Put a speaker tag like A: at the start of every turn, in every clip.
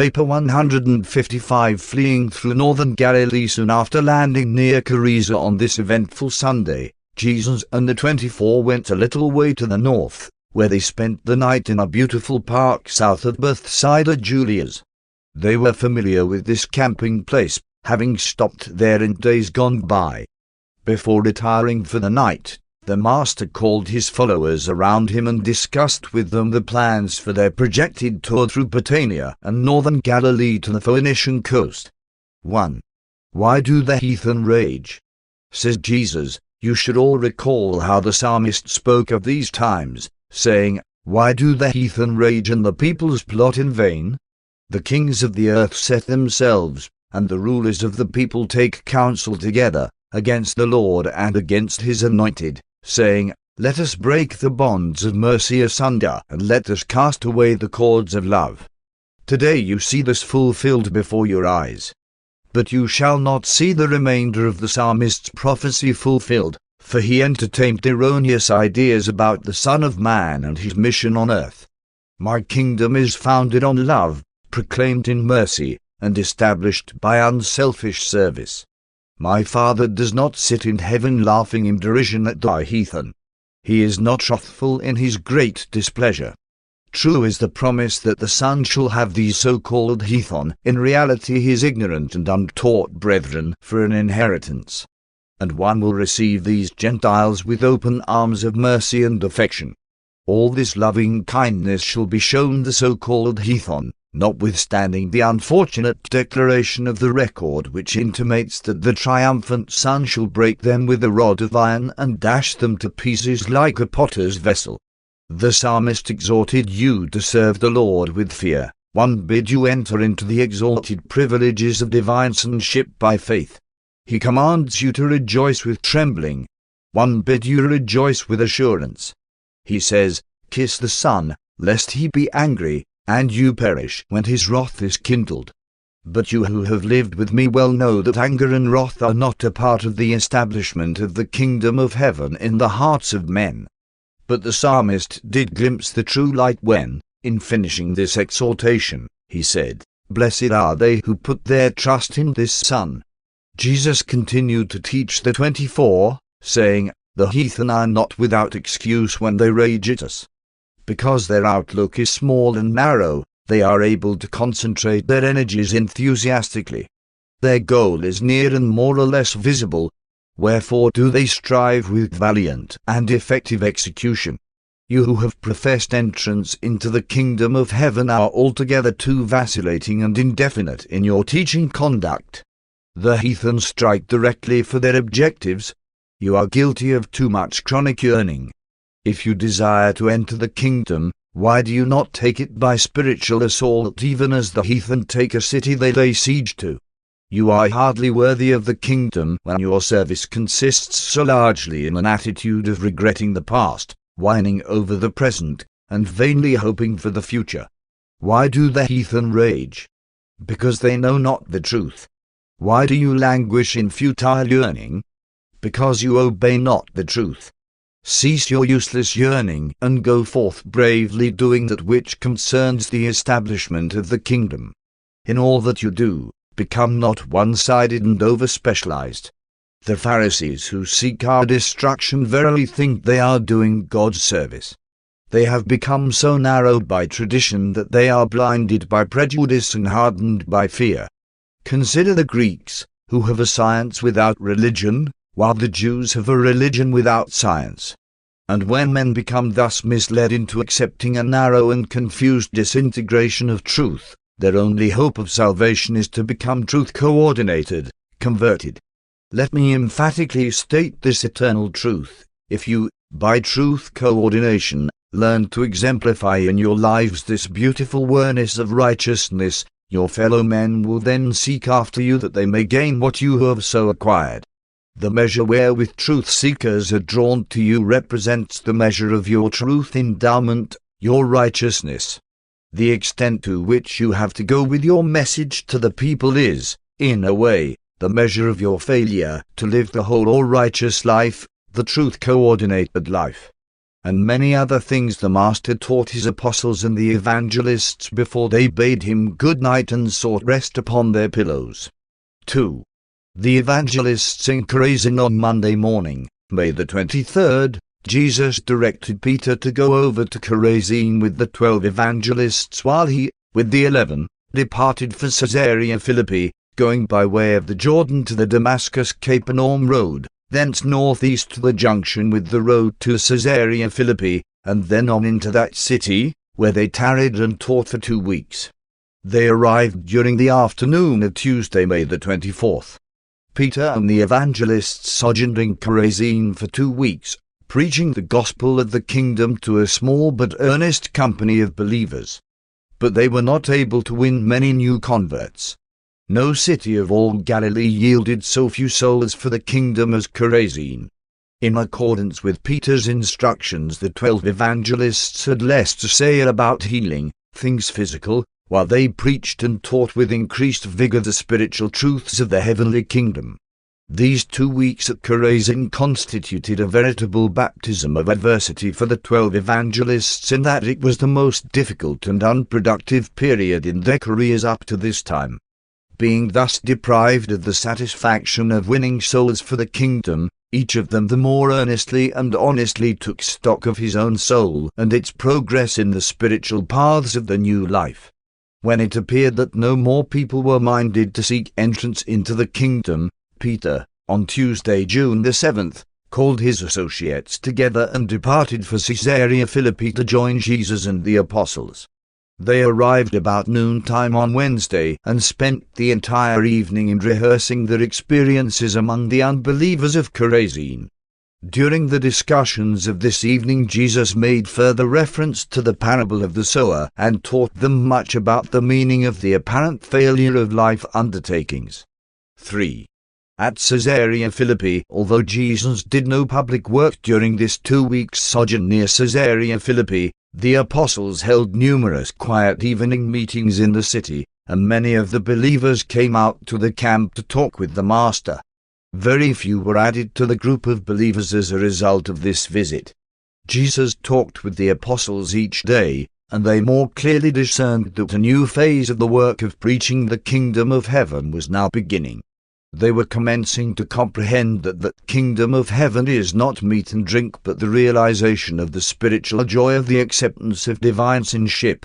A: Paper 155. Fleeing through northern Galilee soon after landing near Chorazin on this eventful Sunday, Jesus and the 24 went a little way to the north, where they spent the night in a beautiful park south of Bethsaida Julia's. They were familiar with this camping place, having stopped there in days gone by. Before retiring for the night, the Master called his followers around him and discussed with them the plans for their projected tour through Britannia and northern Galilee to the Phoenician coast. 1. Why do the heathen rage? Says Jesus, you should all recall how the psalmist spoke of these times, saying, why do the heathen rage and the peoples plot in vain? The kings of the earth set themselves, and the rulers of the people take counsel together, against the Lord and against his anointed, saying, let us break the bonds of mercy asunder, and let us cast away the cords of love. Today you see this fulfilled before your eyes. But you shall not see the remainder of the psalmist's prophecy fulfilled, for he entertained erroneous ideas about the Son of Man and his mission on earth. My kingdom is founded on love, proclaimed in mercy, and established by unselfish service. My Father does not sit in heaven laughing in derision at the heathen. He is not wrathful in his great displeasure. True is the promise that the Son shall have these so-called heathen, in reality his ignorant and untaught brethren, for an inheritance. And one will receive these Gentiles with open arms of mercy and affection. All this loving kindness shall be shown the so-called heathen, notwithstanding the unfortunate declaration of the record which intimates that the triumphant Son shall break them with a rod of iron and dash them to pieces like a potter's vessel. The psalmist exhorted you to serve the Lord with fear. 1. Bid you enter into the exalted privileges of divine sonship by faith. He commands you to rejoice with trembling. 1. Bid you rejoice with assurance. He says, kiss the Son, lest he be angry, and you perish when his wrath is kindled. But you who have lived with me well know that anger and wrath are not a part of the establishment of the kingdom of heaven in the hearts of men. But the psalmist did glimpse the true light when, in finishing this exhortation, he said, blessed are they who put their trust in this Son. Jesus continued to teach the 24, saying, the heathen are not without excuse when they rage at us. Because their outlook is small and narrow, they are able to concentrate their energies enthusiastically. Their goal is near and more or less visible. Wherefore do they strive with valiant and effective execution. You who have professed entrance into the kingdom of heaven are altogether too vacillating and indefinite in your teaching conduct. The heathen strike directly for their objectives. You are guilty of too much chronic yearning. If you desire to enter the kingdom, why do you not take it by spiritual assault even as the heathen take a city they lay siege to? You are hardly worthy of the kingdom when your service consists so largely in an attitude of regretting the past, whining over the present, and vainly hoping for the future. Why do the heathen rage? Because they know not the truth. Why do you languish in futile yearning? Because you obey not the truth. Cease your useless yearning, and go forth bravely doing that which concerns the establishment of the kingdom. In all that you do, become not one-sided and over-specialized. The Pharisees who seek our destruction verily think they are doing God's service. They have become so narrowed by tradition that they are blinded by prejudice and hardened by fear. Consider the Greeks, who have a science without religion, while the Jews have a religion without science. And when men become thus misled into accepting a narrow and confused disintegration of truth, their only hope of salvation is to become truth-coordinated, converted. Let me emphatically state this eternal truth. If you, by truth coordination, learn to exemplify in your lives this beautiful awareness of righteousness, your fellow men will then seek after you that they may gain what you have so acquired. The measure wherewith truth-seekers are drawn to you represents the measure of your truth endowment, your righteousness. The extent to which you have to go with your message to the people is, in a way, the measure of your failure to live the whole or righteous life, the truth-coordinated life. and many other things the Master taught his apostles and the evangelists before they bade him good night and sought rest upon their pillows. 2. The evangelists in Chorazin on Monday morning, May the 23rd, Jesus directed Peter to go over to Chorazin with the 12 evangelists while he, with the 11, departed for Caesarea Philippi, going by way of the Jordan to the Damascus-Capernaum road, thence northeast to the junction with the road to Caesarea Philippi, and then on into that city, where they tarried and taught for 2 weeks. They arrived during the afternoon of Tuesday, May the 24th. Peter and the evangelists sojourned in Chorazin for 2 weeks, preaching the gospel of the kingdom to a small but earnest company of believers. But they were not able to win many new converts. No city of all Galilee yielded so few souls for the kingdom as Chorazin. In accordance with Peter's instructions, the 12 evangelists had less to say about healing, things physical, while they preached and taught with increased vigor the spiritual truths of the heavenly kingdom. These 2 weeks at Chorazin constituted a veritable baptism of adversity for the 12 evangelists in that it was the most difficult and unproductive period in their careers up to this time. Being thus deprived of the satisfaction of winning souls for the kingdom, each of them the more earnestly and honestly took stock of his own soul and its progress in the spiritual paths of the new life. When it appeared that no more people were minded to seek entrance into the kingdom, Peter, on Tuesday, June the 7th, called his associates together and departed for Caesarea Philippi to join Jesus and the apostles. They arrived about noontime on Wednesday and spent the entire evening in rehearsing their experiences among the unbelievers of Chorazin. During the discussions of this evening, Jesus made further reference to the parable of the sower and taught them much about the meaning of the apparent failure of life undertakings. 3. At Caesarea Philippi, although Jesus did no public work during this 2 weeks sojourn near Caesarea Philippi, the apostles held numerous quiet evening meetings in the city, and many of the believers came out to the camp to talk with the Master. Very few were added to the group of believers as a result of this visit. Jesus talked with the apostles each day, and they more clearly discerned that a new phase of the work of preaching the kingdom of heaven was now beginning. They were commencing to comprehend that the kingdom of heaven is not meat and drink, but the realization of the spiritual joy of the acceptance of divine sonship.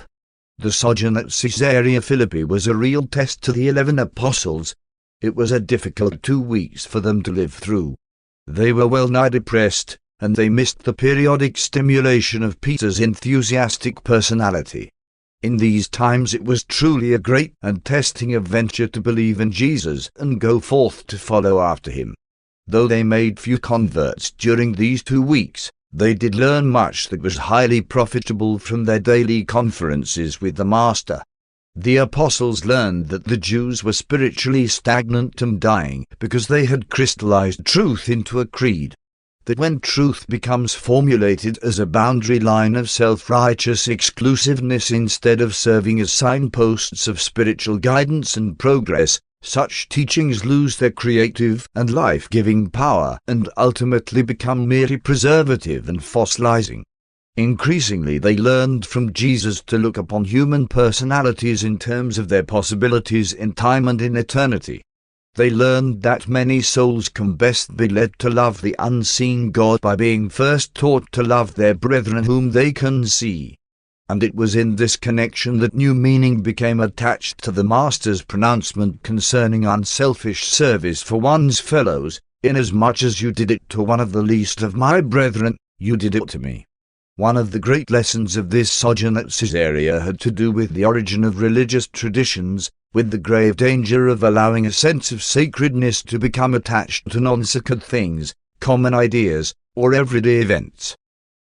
A: The sojourn at Caesarea Philippi was a real test to the 11 apostles. It was a difficult 2 weeks for them to live through. They were well nigh depressed, and they missed the periodic stimulation of Peter's enthusiastic personality. In these times it was truly a great and testing adventure to believe in Jesus and go forth to follow after him. Though they made few converts during these 2 weeks, they did learn much that was highly profitable from their daily conferences with the Master. The apostles learned that the Jews were spiritually stagnant and dying because they had crystallized truth into a creed. That when truth becomes formulated as a boundary line of self-righteous exclusiveness instead of serving as signposts of spiritual guidance and progress, such teachings lose their creative and life-giving power and ultimately become merely preservative and fossilizing. Increasingly they learned from Jesus to look upon human personalities in terms of their possibilities in time and in eternity. They learned that many souls can best be led to love the unseen God by being first taught to love their brethren whom they can see. And it was in this connection that new meaning became attached to the Master's pronouncement concerning unselfish service for one's fellows. Inasmuch as you did it to one of the least of my brethren, you did it to me. One of the great lessons of this sojourn at Caesarea had to do with the origin of religious traditions, with the grave danger of allowing a sense of sacredness to become attached to non-sacred things, common ideas, or everyday events.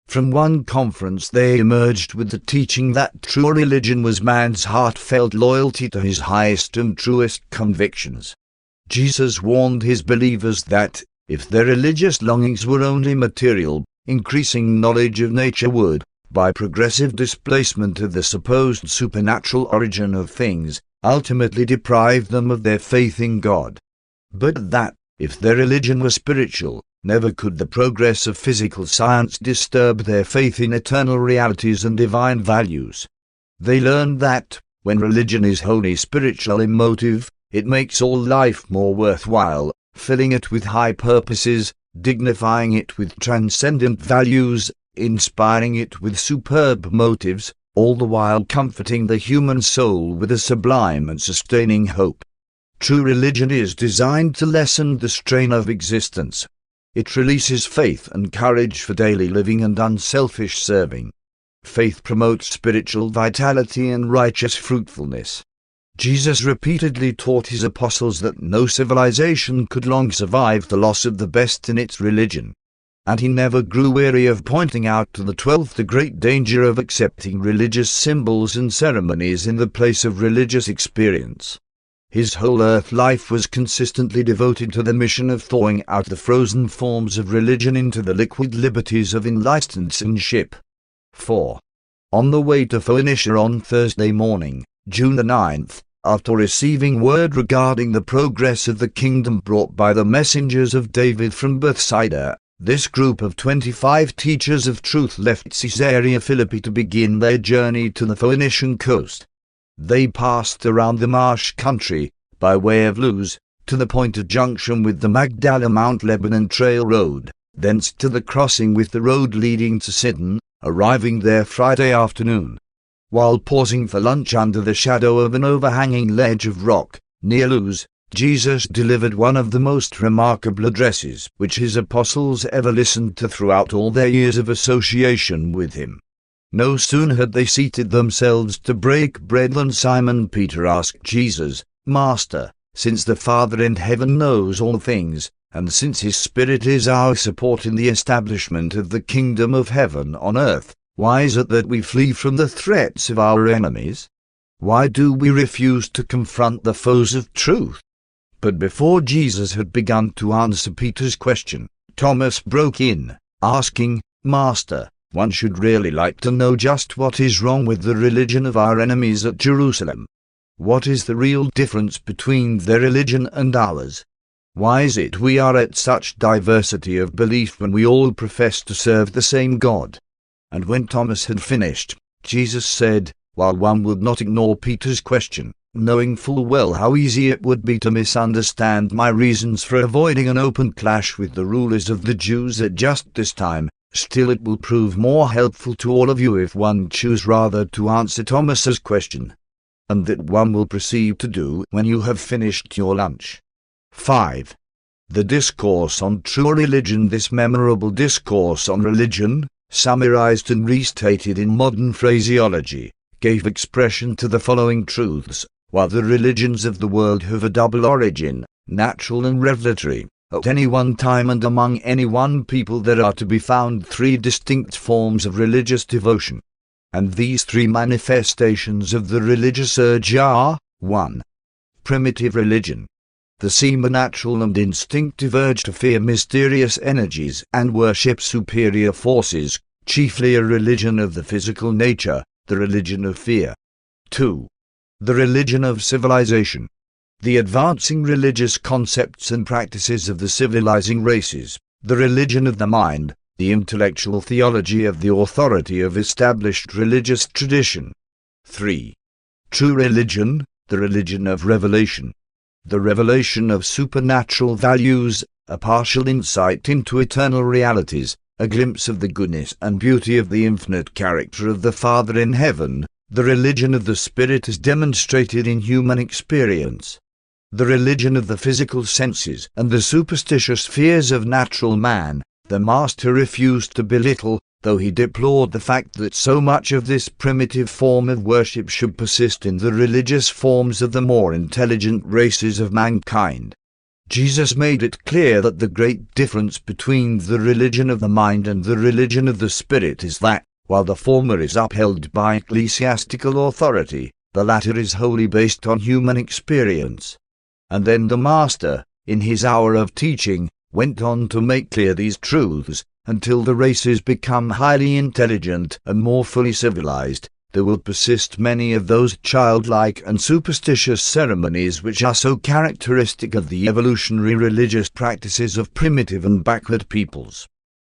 A: From one conference they emerged with the teaching that true religion was man's heartfelt loyalty to his highest and truest convictions. Jesus warned his believers that, if their religious longings were only material, increasing knowledge of nature would, by progressive displacement of the supposed supernatural origin of things, ultimately deprive them of their faith in God. But that, if their religion were spiritual, Never could the progress of physical science disturb their faith in eternal realities and divine values. They learned that, when religion is wholly spiritual in motive, it makes all life more worthwhile, filling it with high purposes, dignifying it with transcendent values, inspiring it with superb motives, all the while comforting the human soul with a sublime and sustaining hope. True religion is designed to lessen the strain of existence. It releases faith and courage for daily living and unselfish serving. Faith promotes spiritual vitality and righteous fruitfulness. Jesus repeatedly taught his apostles that no civilization could long survive the loss of the best in its religion. And he never grew weary of pointing out to the 12 the great danger of accepting religious symbols and ceremonies in the place of religious experience. His whole earth life was consistently devoted to the mission of thawing out the frozen forms of religion into the liquid liberties of enlightenmentship. 4. On the way to Phoenicia on Thursday morning, June the 9th, after receiving word regarding the progress of the kingdom brought by the messengers of David from Bethsaida, this group of 25 teachers of truth left Caesarea Philippi to begin their journey to the Phoenician coast. They passed around the marsh country, by way of Luz, to the point of junction with the Magdala-Mount Lebanon Trail Road, thence to the crossing with the road leading to Sidon, arriving there Friday afternoon. While pausing for lunch under the shadow of an overhanging ledge of rock, near Luz, Jesus delivered one of the most remarkable addresses which his apostles ever listened to throughout all their years of association with him. No sooner had they seated themselves to break bread than Simon Peter asked Jesus, "Master, since the Father in heaven knows all things, and since his Spirit is our support in the establishment of the kingdom of heaven on earth, why is it that we flee from the threats of our enemies? Why do we refuse to confront the foes of truth?" But before Jesus had begun to answer Peter's question, Thomas broke in, asking, "Master, one should really like to know just what is wrong with the religion of our enemies at Jerusalem. What is the real difference between their religion and ours? Why is it we are at such diversity of belief when we all profess to serve the same God?" And when Thomas had finished, Jesus said, while one would not ignore Peter's question, knowing full well how easy it would be to misunderstand my reasons for avoiding an open clash with the rulers of the Jews at just this time, still it will prove more helpful to all of you if one choose rather to answer Thomas's question, and that one will proceed to do when you have finished your lunch. 5. The Discourse on True Religion. This memorable discourse on religion, summarized and restated in modern phraseology, gave expression to the following truths: while the religions of the world have a double origin, natural and revelatory, at any one time and among any one people there are to be found three distinct forms of religious devotion. And these three manifestations of the religious urge are: 1. Primitive religion. The semi-natural and instinctive urge to fear mysterious energies and worship superior forces, chiefly a religion of the physical nature, the religion of fear. 2. The religion of civilization. The advancing religious concepts and practices of the civilizing races, the religion of the mind, the intellectual theology of the authority of established religious tradition. 3. True religion, the religion of revelation. The revelation of supernatural values, a partial insight into eternal realities, a glimpse of the goodness and beauty of the infinite character of the Father in heaven. The religion of the Spirit is demonstrated in human experience. The religion of the physical senses and the superstitious fears of natural man, the Master refused to belittle, though he deplored the fact that so much of this primitive form of worship should persist in the religious forms of the more intelligent races of mankind. Jesus made it clear that the great difference between the religion of the mind and the religion of the Spirit is that, while the former is upheld by ecclesiastical authority, the latter is wholly based on human experience. And then the Master, in his hour of teaching, went on to make clear these truths, until the races become highly intelligent and more fully civilized, there will persist many of those childlike and superstitious ceremonies which are so characteristic of the evolutionary religious practices of primitive and backward peoples.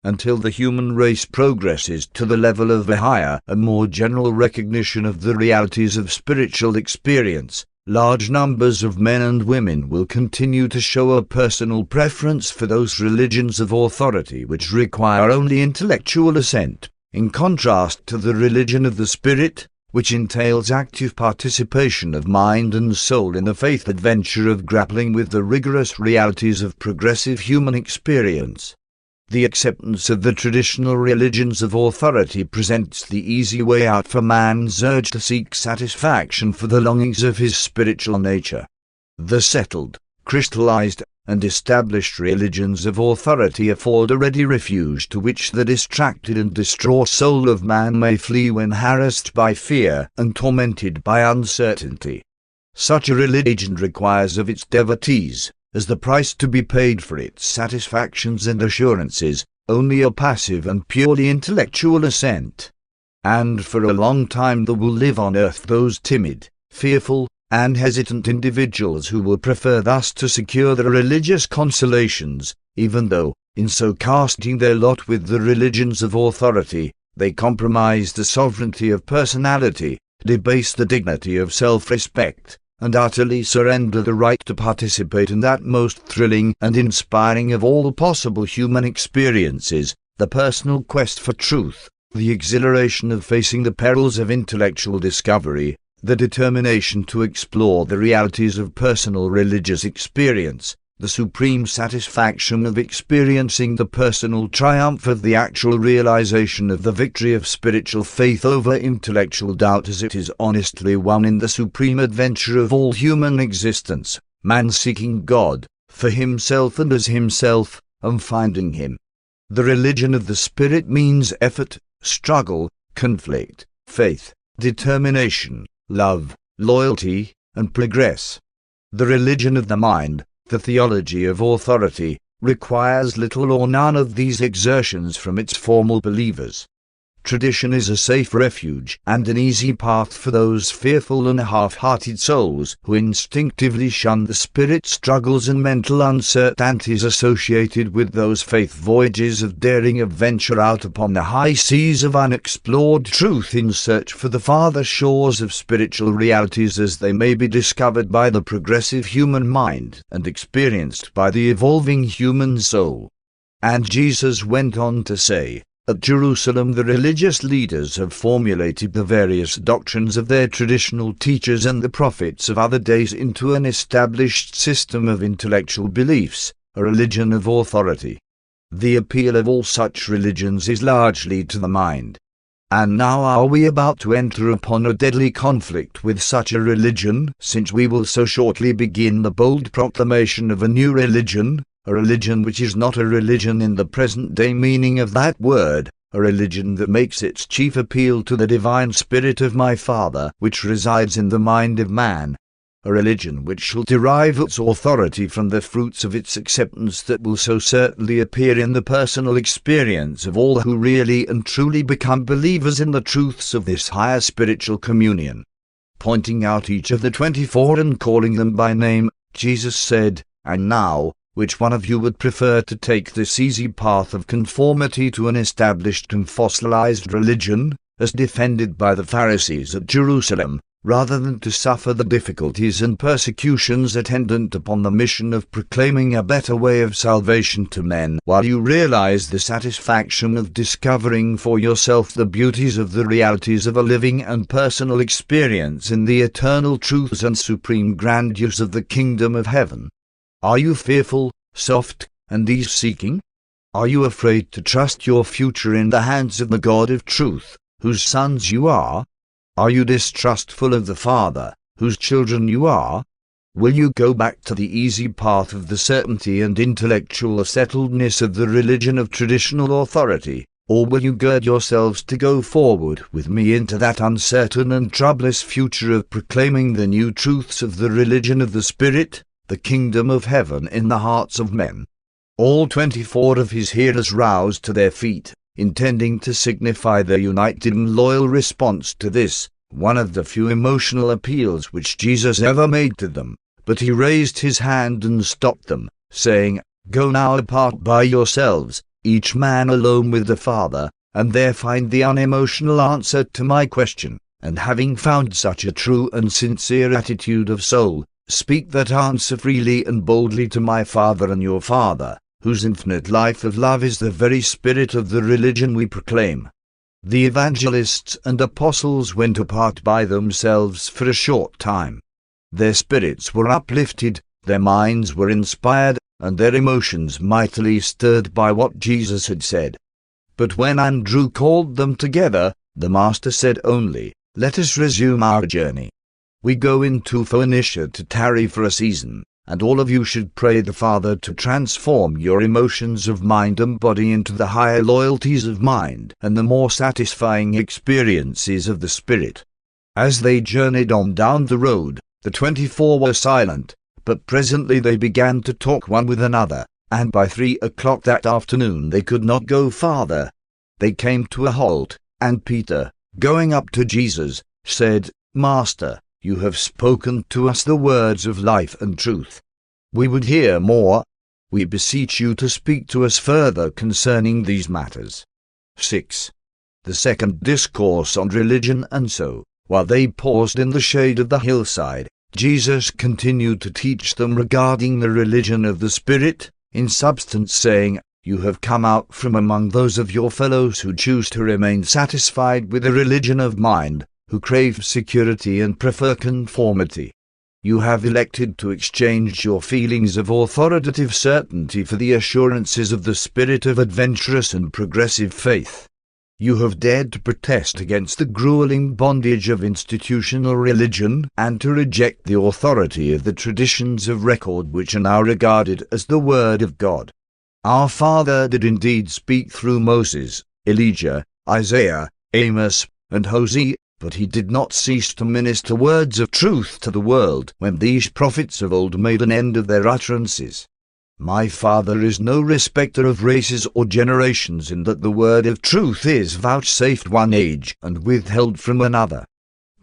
A: Until the human race progresses to the level of a higher and more general recognition of the realities of spiritual experience, large numbers of men and women will continue to show a personal preference for those religions of authority which require only intellectual assent, in contrast to the religion of the Spirit, which entails active participation of mind and soul in the faith adventure of grappling with the rigorous realities of progressive human experience. The acceptance of the traditional religions of authority presents the easy way out for man's urge to seek satisfaction for the longings of his spiritual nature. The settled, crystallized, and established religions of authority afford a ready refuge to which the distracted and distraught soul of man may flee when harassed by fear and tormented by uncertainty. Such a religion requires of its devotees, as the price to be paid for its satisfactions and assurances, only a passive and purely intellectual assent. And for a long time there will live on earth those timid, fearful, and hesitant individuals who will prefer thus to secure their religious consolations, even though, in so casting their lot with the religions of authority, they compromise the sovereignty of personality, debase the dignity of self-respect, and utterly surrender the right to participate in that most thrilling and inspiring of all possible human experiences, the personal quest for truth, the exhilaration of facing the perils of intellectual discovery, the determination to explore the realities of personal religious experience, the supreme satisfaction of experiencing the personal triumph of the actual realization of the victory of spiritual faith over intellectual doubt as it is honestly won in the supreme adventure of all human existence, man seeking God, for himself and as himself, and finding him. The religion of the Spirit means effort, struggle, conflict, faith, determination, love, loyalty, and progress. The religion of the mind, the theology of authority, requires little or none of these exertions from its formal believers. Tradition is a safe refuge and an easy path for those fearful and half-hearted souls who instinctively shun the spirit struggles and mental uncertainties associated with those faith voyages of daring adventure out upon the high seas of unexplored truth in search for the farther shores of spiritual realities as they may be discovered by the progressive human mind and experienced by the evolving human soul. And Jesus went on to say, at Jerusalem the religious leaders have formulated the various doctrines of their traditional teachers and the prophets of other days into an established system of intellectual beliefs, a religion of authority. The appeal of all such religions is largely to the mind. And now are we about to enter upon a deadly conflict with such a religion, since we will so shortly begin the bold proclamation of a new religion, a religion which is not a religion in the present-day meaning of that word, a religion that makes its chief appeal to the divine spirit of my Father, which resides in the mind of man, a religion which shall derive its authority from the fruits of its acceptance that will so certainly appear in the personal experience of all who really and truly become believers in the truths of this higher spiritual communion. Pointing out each of the 24 and calling them by name, Jesus said, "And now, which one of you would prefer to take this easy path of conformity to an established and fossilized religion, as defended by the Pharisees at Jerusalem, rather than to suffer the difficulties and persecutions attendant upon the mission of proclaiming a better way of salvation to men, while you realize the satisfaction of discovering for yourself the beauties of the realities of a living and personal experience in the eternal truths and supreme grandeurs of the kingdom of heaven? Are you fearful, soft, and ease-seeking? Are you afraid to trust your future in the hands of the God of truth, whose sons you are? Are you distrustful of the Father, whose children you are? Will you go back to the easy path of the certainty and intellectual settledness of the religion of traditional authority, or will you gird yourselves to go forward with me into that uncertain and troublous future of proclaiming the new truths of the religion of the Spirit, the kingdom of heaven in the hearts of men?" All 24 of his hearers roused to their feet, intending to signify their united and loyal response to this, one of the few emotional appeals which Jesus ever made to them. But he raised his hand and stopped them, saying, "Go now apart by yourselves, each man alone with the Father, and there find the unemotional answer to my question, and having found such a true and sincere attitude of soul, speak that answer freely and boldly to my Father and your Father, whose infinite life of love is the very spirit of the religion we proclaim." The evangelists and apostles went apart by themselves for a short time. Their spirits were uplifted, their minds were inspired, and their emotions mightily stirred by what Jesus had said. But when Andrew called them together, the Master said only, "Let us resume our journey. We go into Phoenicia to tarry for a season, and all of you should pray the Father to transform your emotions of mind and body into the higher loyalties of mind and the more satisfying experiences of the Spirit." As they journeyed on down the road, the 24 were silent, but presently they began to talk one with another, and by 3 o'clock that afternoon they could not go farther. They came to a halt, and Peter, going up to Jesus, said, "Master, you have spoken to us the words of life and truth. We would hear more. We beseech you to speak to us further concerning these matters." 6. The second discourse on religion. And so, while they paused in the shade of the hillside, Jesus continued to teach them regarding the religion of the Spirit, in substance saying, "You have come out from among those of your fellows who choose to remain satisfied with a religion of mind, who crave security and prefer conformity. You have elected to exchange your feelings of authoritative certainty for the assurances of the spirit of adventurous and progressive faith. You have dared to protest against the grueling bondage of institutional religion and to reject the authority of the traditions of record which are now regarded as the Word of God. Our Father did indeed speak through Moses, Elijah, Isaiah, Amos, and Hosea, but he did not cease to minister words of truth to the world when these prophets of old made an end of their utterances. My Father is no respecter of races or generations, in that the word of truth is vouchsafed one age and withheld from another.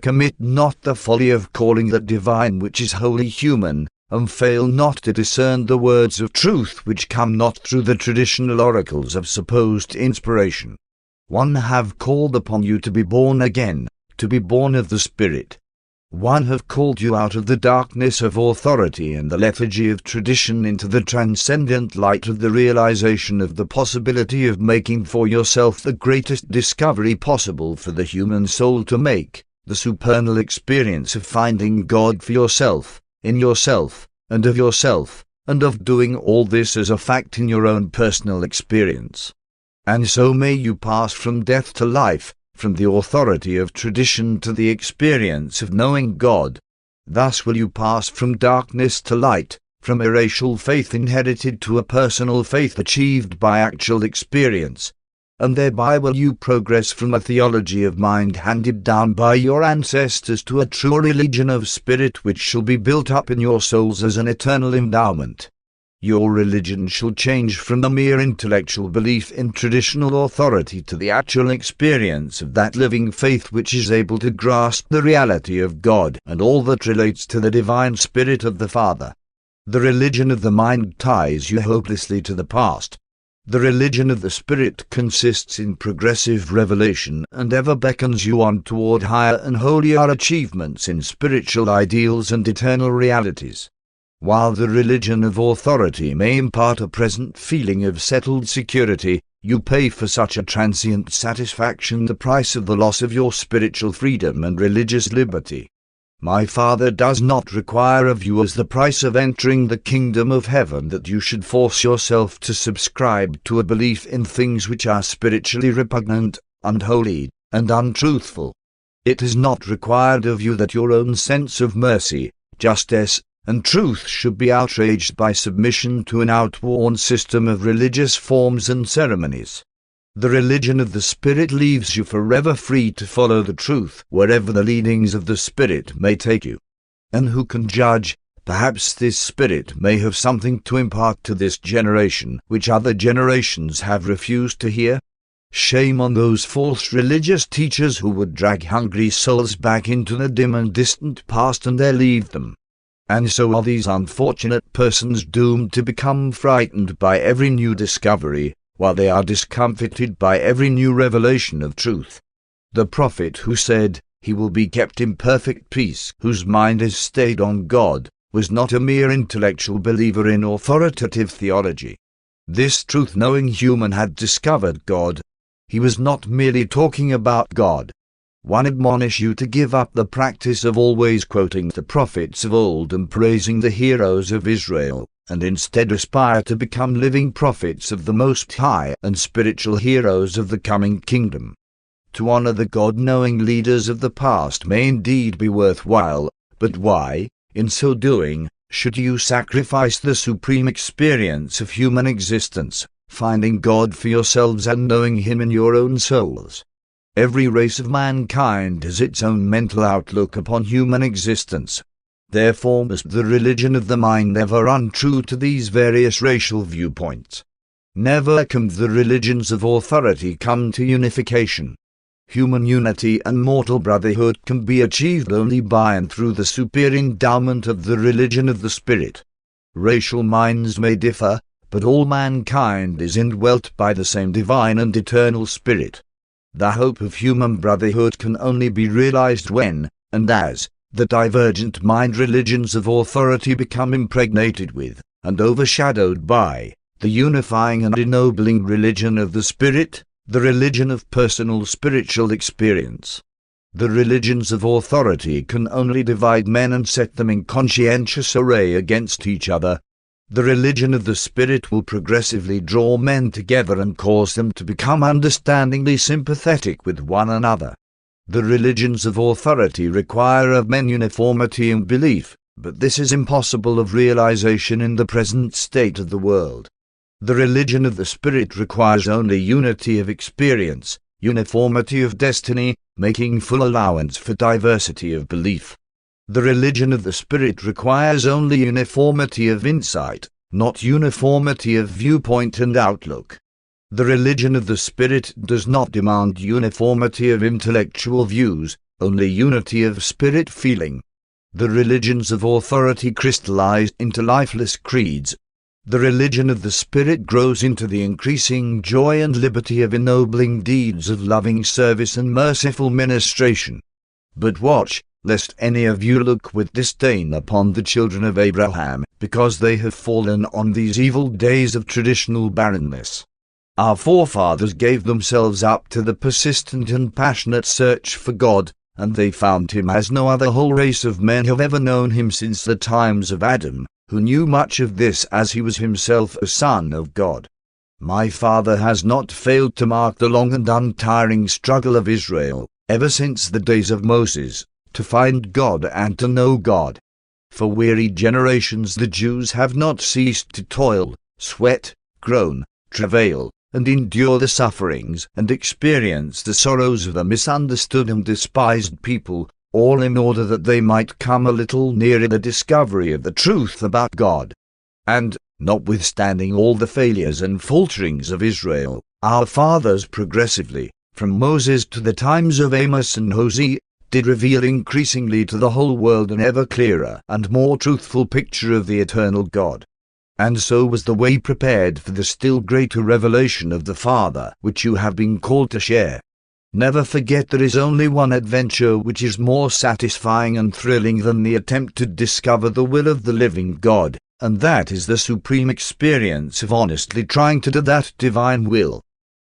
A: Commit not the folly of calling that divine which is wholly human, and fail not to discern the words of truth which come not through the traditional oracles of supposed inspiration. One have called upon you to be born again, to be born of the Spirit. One have called you out of the darkness of authority and the lethargy of tradition into the transcendent light of the realization of the possibility of making for yourself the greatest discovery possible for the human soul to make, the supernal experience of finding God for yourself, in yourself, and of doing all this as a fact in your own personal experience. And so may you pass from death to life, from the authority of tradition to the experience of knowing God. Thus will you pass from darkness to light, from a racial faith inherited to a personal faith achieved by actual experience. And thereby will you progress from a theology of mind handed down by your ancestors to a true religion of spirit which shall be built up in your souls as an eternal endowment. Your religion shall change from the mere intellectual belief in traditional authority to the actual experience of that living faith which is able to grasp the reality of God and all that relates to the divine Spirit of the Father. The religion of the mind ties you hopelessly to the past. The religion of the Spirit consists in progressive revelation and ever beckons you on toward higher and holier achievements in spiritual ideals and eternal realities. While the religion of authority may impart a present feeling of settled security, you pay for such a transient satisfaction the price of the loss of your spiritual freedom and religious liberty. My Father does not require of you as the price of entering the kingdom of heaven that you should force yourself to subscribe to a belief in things which are spiritually repugnant, unholy, and untruthful. It is not required of you that your own sense of mercy, justice, and truth should be outraged by submission to an outworn system of religious forms and ceremonies. The religion of the Spirit leaves you forever free to follow the truth wherever the leadings of the Spirit may take you. And who can judge, perhaps this Spirit may have something to impart to this generation which other generations have refused to hear? Shame on those false religious teachers who would drag hungry souls back into the dim and distant past and there leave them. And so are these unfortunate persons doomed to become frightened by every new discovery, while they are discomfited by every new revelation of truth. The prophet who said, "He will be kept in perfect peace, whose mind is stayed on God," was not a mere intellectual believer in authoritative theology. This truth-knowing human had discovered God. He was not merely talking about God. One admonish you to give up the practice of always quoting the prophets of old and praising the heroes of Israel, and instead aspire to become living prophets of the Most High and spiritual heroes of the coming kingdom. To honor the God-knowing leaders of the past may indeed be worthwhile, but why, in so doing, should you sacrifice the supreme experience of human existence, finding God for yourselves and knowing Him in your own souls? Every race of mankind has its own mental outlook upon human existence. Therefore must the religion of the mind ever run true to these various racial viewpoints. Never can the religions of authority come to unification. Human unity and mortal brotherhood can be achieved only by and through the superior endowment of the religion of the Spirit. Racial minds may differ, but all mankind is indwelt by the same divine and eternal Spirit. The hope of human brotherhood can only be realized when, and as, the divergent mind religions of authority become impregnated with, and overshadowed by, the unifying and ennobling religion of the Spirit, the religion of personal spiritual experience. The religions of authority can only divide men and set them in conscientious array against each other. The religion of the Spirit will progressively draw men together and cause them to become understandingly sympathetic with one another. The religions of authority require of men uniformity in belief, but this is impossible of realization in the present state of the world. The religion of the Spirit requires only unity of experience, uniformity of destiny, making full allowance for diversity of belief. The religion of the Spirit requires only uniformity of insight, not uniformity of viewpoint and outlook. The religion of the Spirit does not demand uniformity of intellectual views, only unity of spirit feeling. The religions of authority crystallize into lifeless creeds. The religion of the Spirit grows into the increasing joy and liberty of ennobling deeds of loving service and merciful ministration. But watch, lest any of you look with disdain upon the children of Abraham, because they have fallen on these evil days of traditional barrenness. Our forefathers gave themselves up to the persistent and passionate search for God, and they found Him as no other whole race of men have ever known Him since the times of Adam, who knew much of this as he was himself a son of God. My Father has not failed to mark the long and untiring struggle of Israel, ever since the days of Moses, to find God and to know God. For weary generations the Jews have not ceased to toil, sweat, groan, travail, and endure the sufferings and experience the sorrows of a misunderstood and despised people, all in order that they might come a little nearer the discovery of the truth about God. And, notwithstanding all the failures and falterings of Israel, our fathers progressively, from Moses to the times of Amos and Hosea, did reveal increasingly to the whole world an ever clearer and more truthful picture of the eternal God. And so was the way prepared for the still greater revelation of the Father, which you have been called to share. Never forget there is only one adventure which is more satisfying and thrilling than the attempt to discover the will of the living God, and that is the supreme experience of honestly trying to do that divine will.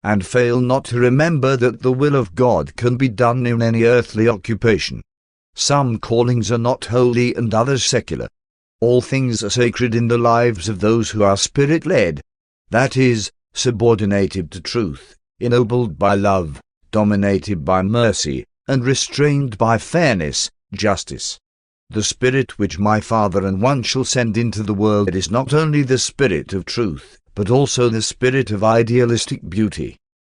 A: And fail not to remember that the will of God can be done in any earthly occupation. Some callings are not holy and others secular. All things are sacred in the lives of those who are Spirit-led, that is, subordinated to truth, ennobled by love, dominated by mercy, and restrained by fairness, justice. The Spirit which my Father and one shall send into the world is not only the Spirit of truth, but also the spirit of idealistic beauty.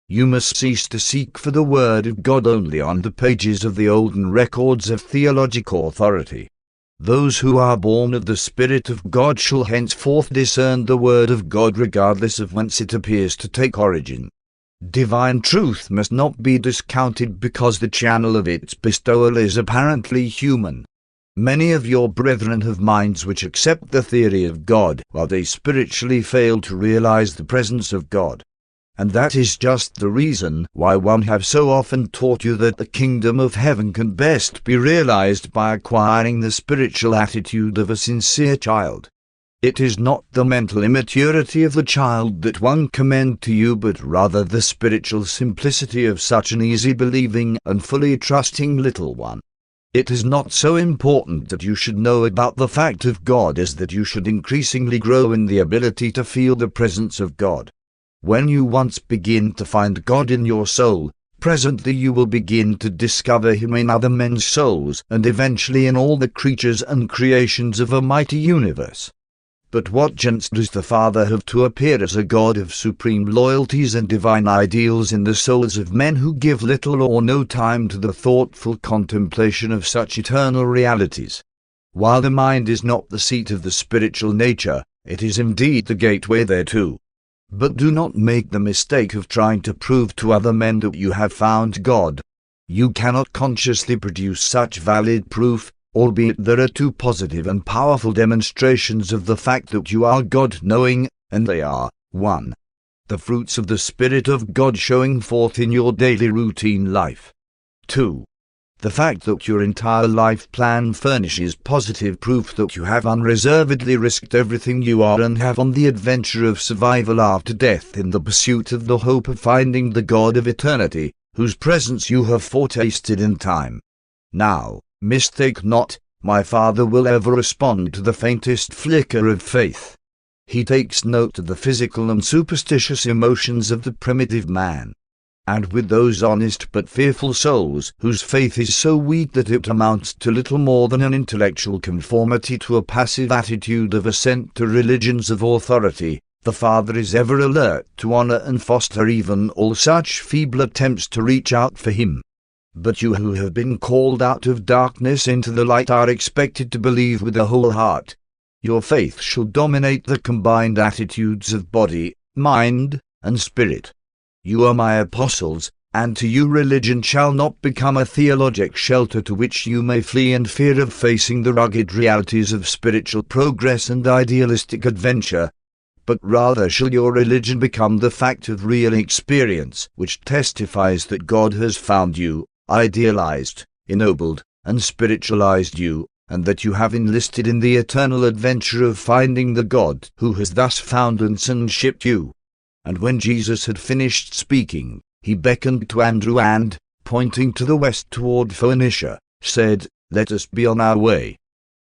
A: You must cease to seek for the Word of God only on the pages of the olden records of theological authority. Those who are born of the Spirit of God shall henceforth discern the Word of God regardless of whence it appears to take origin. Divine truth must not be discounted because the channel of its bestowal is apparently human. Many of your brethren have minds which accept the theory of God, while they spiritually fail to realize the presence of God. And that is just the reason why one have so often taught you that the kingdom of heaven can best be realized by acquiring the spiritual attitude of a sincere child. It is not the mental immaturity of the child that one commend to you, but rather the spiritual simplicity of such an easy-believing and fully trusting little one. It is not so important that you should know about the fact of God as that you should increasingly grow in the ability to feel the presence of God. When you once begin to find God in your soul, presently you will begin to discover Him in other men's souls, and eventually in all the creatures and creations of a mighty universe. But what chance does the Father have to appear as a God of supreme loyalties and divine ideals in the souls of men who give little or no time to the thoughtful contemplation of such eternal realities? While the mind is not the seat of the spiritual nature, it is indeed the gateway thereto. But do not make the mistake of trying to prove to other men that you have found God. You cannot consciously produce such valid proof, albeit there are two positive and powerful demonstrations of the fact that you are God-knowing, and they are, 1. The fruits of the Spirit of God showing forth in your daily routine life. 2. The fact that your entire life plan furnishes positive proof that you have unreservedly risked everything you are and have on the adventure of survival after death in the pursuit of the hope of finding the God of eternity, whose presence you have foretasted in time. Now, mistake not, my Father will ever respond to the faintest flicker of faith. He takes note of the physical and superstitious emotions of the primitive man. And with those honest but fearful souls whose faith is so weak that it amounts to little more than an intellectual conformity to a passive attitude of assent to religions of authority, the Father is ever alert to honor and foster even all such feeble attempts to reach out for Him. But you who have been called out of darkness into the light are expected to believe with a whole heart. Your faith shall dominate the combined attitudes of body, mind, and spirit. You are my apostles, and to you religion shall not become a theologic shelter to which you may flee in fear of facing the rugged realities of spiritual progress and idealistic adventure, but rather shall your religion become the fact of real experience, which testifies that God has found you, idealized, ennobled, and spiritualized you, and that you have enlisted in the eternal adventure of finding the God who has thus found and sonshiped you. And when Jesus had finished speaking, he beckoned to Andrew and, pointing to the west toward Phoenicia, said, "Let us be on our way."